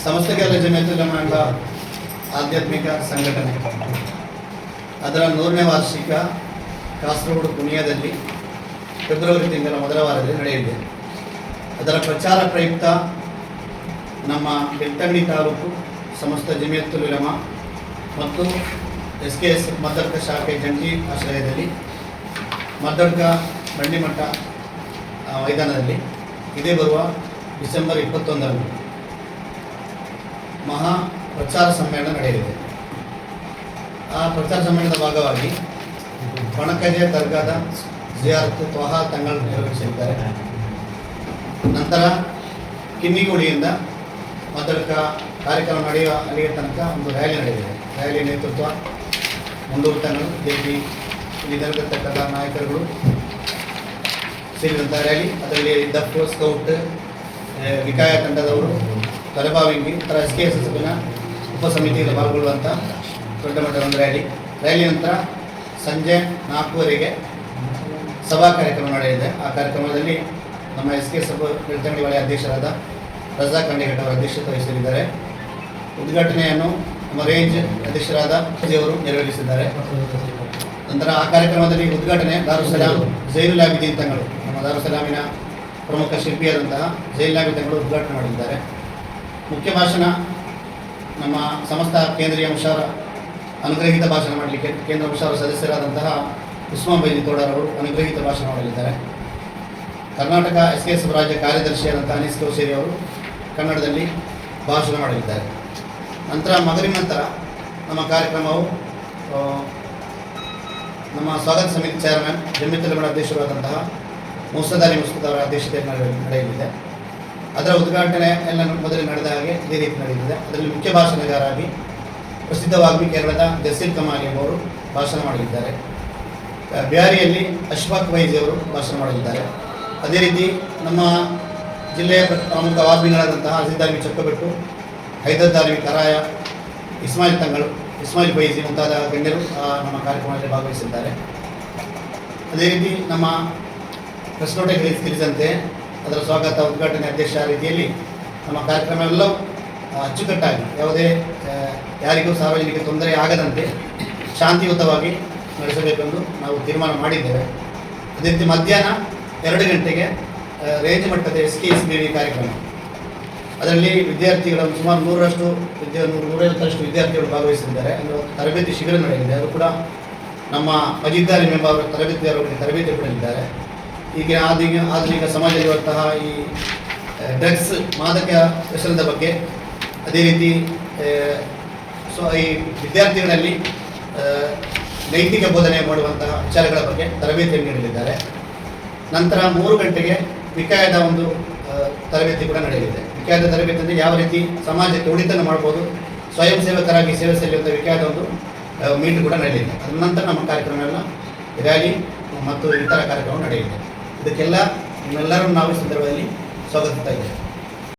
ಸಮಸ್ತ ಕೇರಳ ಜಮಿಯತ್ ಉಲಮಾ ಎಂಬ ಆಧ್ಯಾತ್ಮಿಕ ಸಂಘಟನೆ ಅದರ 100ನೇ ವಾರ್ಷಿಕ ಕಾಸರಗೋಡು ಕುಣಿಯದಲ್ಲಿ ಫೆಬ್ರವರಿ ತಿಂಗಳ ಮೊದಲ ವಾರದಲ್ಲಿ ನಡೆಯಲಿದೆ. ಅದರ ಪ್ರಚಾರ ಪ್ರಯುಕ್ತ ನಮ್ಮ ಬೆಳ್ತಂಗಡಿ ತಾಲೂಕು ಸಮಸ್ತ ಜಮಿಯತ್ ಉಲಮಾ ಮತ್ತು SKS ಮದ್ದಡ್ಕ ಶಾಖೆ ಜಂಟಿ ಆಶ್ರಯದಲ್ಲಿ ಮದ್ದಡ್ಕ ಬಂಡಿಮಠ ಮೈದಾನದಲ್ಲಿ ಇದೇ ಬರುವ ಡಿಸೆಂಬರ್ 21ರಂದು ಮಹಾ ಪ್ರಚಾರ ಸಮ್ಮೇಳನ ನಡೆಯಲಿದೆ. ಆ ಪ್ರಚಾರ ಸಮ್ಮೇಳನದ ಭಾಗವಾಗಿ ಕೊಣಕಜೆ ದರ್ಗಾದ ಜಿಯಾರತ್ ತ್ವಹಾ ತಂಗಳು ನಿರ್ವಹಿಸಲಿದ್ದಾರೆ. ನಂತರ ಕಿನ್ನಿಗುಡಿಯಿಂದ ಮದ್ದಡ್ಕ ಕಾರ್ಯಕ್ರಮ ನಡೆಯುವ ಅಲ್ಲಿಯ ತನಕ ಒಂದು ರ್ಯಾಲಿ ನಡೆಯಲಿದೆ. ರ್ಯಾಲಿ ನೇತೃತ್ವ ಮುಂಡೂರು ತಂಗಳು ದೇವಿ ಇಲ್ಲಿ ನೆರವೇರ್ತಕ್ಕಂಥ ನಾಯಕರುಗಳು ಸೇರಿದಂಥ ರ್ಯಾಲಿ. ಅದರಲ್ಲಿ ದಫ್ ಸ್ಕೌಟ್ ವಿಕಾಯ ತಂಡದವರು ತಲೆಬಾವಿಂಗಿ ಇತರ SKS ಉಪಸಮಿತಿಯಲ್ಲಿ ಪಾಲ್ಗೊಳ್ಳುವಂಥ ದೊಡ್ಡ ಮಟ್ಟದ ಒಂದು ರ್ಯಾಲಿ ನಂತರ ಸಂಜೆ 4:00 ಸಭಾ ಕಾರ್ಯಕ್ರಮ ನಡೆಯಲಿದೆ. ಆ ಕಾರ್ಯಕ್ರಮದಲ್ಲಿ ನಮ್ಮ SKS ಬೆಳ್ತಂಗಡಿ ವಲಯ ಅಧ್ಯಕ್ಷರಾದ ರಜಾಕ್ ಖಂಡೇಘಟ್ ಅವರು ಅಧ್ಯಕ್ಷತೆ ವಹಿಸಲಿದ್ದಾರೆ. ಉದ್ಘಾಟನೆಯನ್ನು ನಮ್ಮ ರೇಂಜ್ ಅಧ್ಯಕ್ಷರಾದ ಅವರು ನೆರವೇರಿಸಿದ್ದಾರೆ. ನಂತರ ಆ ಕಾರ್ಯಕ್ರಮದಲ್ಲಿ ಉದ್ಘಾಟನೆ ದಾರುಸಲಾಂ ಜೈನುಲ್ ಆಬಿದೀನ್ ತಂಗಳು, ನಮ್ಮ ದಾರುಸಲಾಮಿನ ಪ್ರಮುಖ ಶಿಲ್ಪಿಯಾದಂತಹ ಜೈನುಲ್ ಆಬಿದೀನ್ ತಂಗಳು ಉದ್ಘಾಟನೆ ಮಾಡಿದ್ದಾರೆ. ಮುಖ್ಯ ಭಾಷಣ ನಮ್ಮ ಸಮಸ್ತ ಕೇಂದ್ರೀಯ ಮುಷಾರ ಅನುಗ್ರಹಿತ ಭಾಷಣ ಮಾಡಲಿಕ್ಕೆ ಕೇಂದ್ರ ಮುಷಾರ ಸದಸ್ಯರಾದಂತಹ ಉಸ್ಮಾನ್ ಬೈದಿ ತೋಡರ್ ಅವರು ಅನುಗ್ರಹಿತ ಭಾಷಣ ಮಾಡಲಿದ್ದಾರೆ. ಕರ್ನಾಟಕ SKS ರಾಜ್ಯ ಕಾರ್ಯದರ್ಶಿಯಾದಂತಹ ಅನೀಸ್ ಕೌಸೇರಿ ಅವರು ಕನ್ನಡದಲ್ಲಿ ಭಾಷಣ ಮಾಡಲಿದ್ದಾರೆ. ನಂತರ ಮಗರಿಬ್ ನಂತರ ನಮ್ಮ ಕಾರ್ಯಕ್ರಮವು ನಮ್ಮ ಸ್ವಾಗತ ಸಮಿತಿ ಚೇರ್ಮನ್ ಜಮಿಯತ್ ಉಲಮಾ ಅಧ್ಯಕ್ಷರಾದಂತಹ ಮುಸ್ತದ್ ಅಲಿ ಮುಸ್ತದ್ ಅವರ ಅಧ್ಯಕ್ಷತೆಯಲ್ಲಿ ನಡೆಯಲಿದೆ. ಅದರ ಉದ್ಘಾಟನೆ ಎಲ್ಲ ಮೊದಲು ನಡೆದ ಹಾಗೆ ಇದೇ ರೀತಿ ನಡೆಯಲಿದೆ. ಅದರಲ್ಲಿ ಮುಖ್ಯ ಭಾಷಣಗಾರರಾಗಿ ಪ್ರಸಿದ್ಧವಾಗಿ ಕೇರಳದ ಜಸೀರ್ ಕಮಾಲಿ ಅವರು ಭಾಷಣ ಮಾಡಲಿದ್ದಾರೆ. ಬಿಹಾರಿಯಲ್ಲಿ ಅಶ್ಫಾಕ್ ವೈಜಿ ಅವರು ಭಾಷಣ ಮಾಡಲಿದ್ದಾರೆ. ಅದೇ ರೀತಿ ನಮ್ಮ ಜಿಲ್ಲೆಯ ಪ್ರಮುಖ ವಾಗ್ಮಿಗಳಾದಂತಹ ಅಜೀದಾರ್ವಿ ಚೊಕ್ಕಬೆಟ್ಟು, ಹೈದರ್ದಾರ್ವಿ ಕರಾಯ, ಇಸ್ಮಾಯಿಲ್ ಬೈಜಿ ಮುಂತಾದ ಗಣ್ಯರು ನಮ್ಮ ಕಾರ್ಯಕ್ರಮದಲ್ಲಿ ಭಾಗವಹಿಸಿದ್ದಾರೆ. ಅದೇ ರೀತಿ ನಮ್ಮ ಪ್ರೆಸ್ ನೋಟಿಗೆ ತಿಳಿಸಿದಂತೆ ಅದರ ಸ್ವಾಗತ ಉದ್ಘಾಟನೆ ಅಧ್ಯಕ್ಷ ರೀತಿಯಲ್ಲಿ ನಮ್ಮ ಕಾರ್ಯಕ್ರಮವೆಲ್ಲವೂ ಅಚ್ಚುಕಟ್ಟಾಗಿ ಯಾವುದೇ ಯಾರಿಗೂ ಸಾರ್ವಜನಿಕ ತೊಂದರೆ ಆಗದಂತೆ ಶಾಂತಿಯುತವಾಗಿ ನಡೆಸಬೇಕೆಂದು ನಾವು ತೀರ್ಮಾನ ಮಾಡಿದ್ದೇವೆ. ಅದೇ ರೀತಿ ಮಧ್ಯಾಹ್ನ 2 ಗಂಟೆಗೆ ರೇಂಜ್ ಮಟ್ಟದ SKSBV ಕಾರ್ಯಕ್ರಮ, ಅದರಲ್ಲಿ ವಿದ್ಯಾರ್ಥಿಗಳ ಸುಮಾರು 150ರಷ್ಟು ವಿದ್ಯಾರ್ಥಿಗಳು ಭಾಗವಹಿಸಿದ್ದಾರೆ. ಅಂದರೆ ತರಬೇತಿ ಶಿಬಿರ ನಡೆಯಲಿದೆ. ಅದು ಕೂಡ ನಮ್ಮ ಮಜೀದ್ ಅಲಿ ಎಂಬ ಅವರ ತರಬೇತಿದಾರರಿಗೆ ತರಬೇತಿ ಪಡೆಯಲಿದ್ದಾರೆ. ಈಗ ಆಧುನಿಕ ಸಮಾಜದಲ್ಲಿರುವಂತಹ ಈ ಡ್ರಗ್ಸ್ ಮಾದಕ ವ್ಯಸನದ ಬಗ್ಗೆ, ಅದೇ ರೀತಿ ಈ ವಿದ್ಯಾರ್ಥಿಗಳಲ್ಲಿ ನೈತಿಕ ಬೋಧನೆ ಮಾಡುವಂತಹ ವಿಚಾರಗಳ ಬಗ್ಗೆ ತರಬೇತಿಯನ್ನು ನೀಡಲಿದ್ದಾರೆ. ನಂತರ 3 ಗಂಟೆಗೆ ವಿಕಾಯದ ಒಂದು ತರಬೇತಿ ಕೂಡ ನಡೆಯಲಿದೆ. ವಿಕಾಯದ ತರಬೇತಿ ಅಂದರೆ ಯಾವ ರೀತಿ ಸಮಾಜಕ್ಕೆ ಒಳಿತನ್ನು ಮಾಡ್ಬೋದು, ಸ್ವಯಂ ಸೇವಕರಾಗಿ ಸೇವೆ ಸಲ್ಲಿಸುವಂಥ ವಿಕಾಯದ ಒಂದು ಮೀಟ್ ಕೂಡ ನಡೆಯಲಿದೆ. ಅದ ನಂತರ ನಮ್ಮ ಕಾರ್ಯಕ್ರಮ ಎಲ್ಲ ರ್ಯಾಲಿ ಮತ್ತು ಇತರ ಕಾರ್ಯಕ್ರಮ ನಡೆಯಲಿದೆ. ಇದಕ್ಕೆಲ್ಲ ನಿಮ್ಮೆಲ್ಲರನ್ನು ನಾವು ಈ ಸಂದರ್ಭದಲ್ಲಿ ಸ್ವಾಗತಿಸ್ತಾ ಇದ್ದೇವೆ.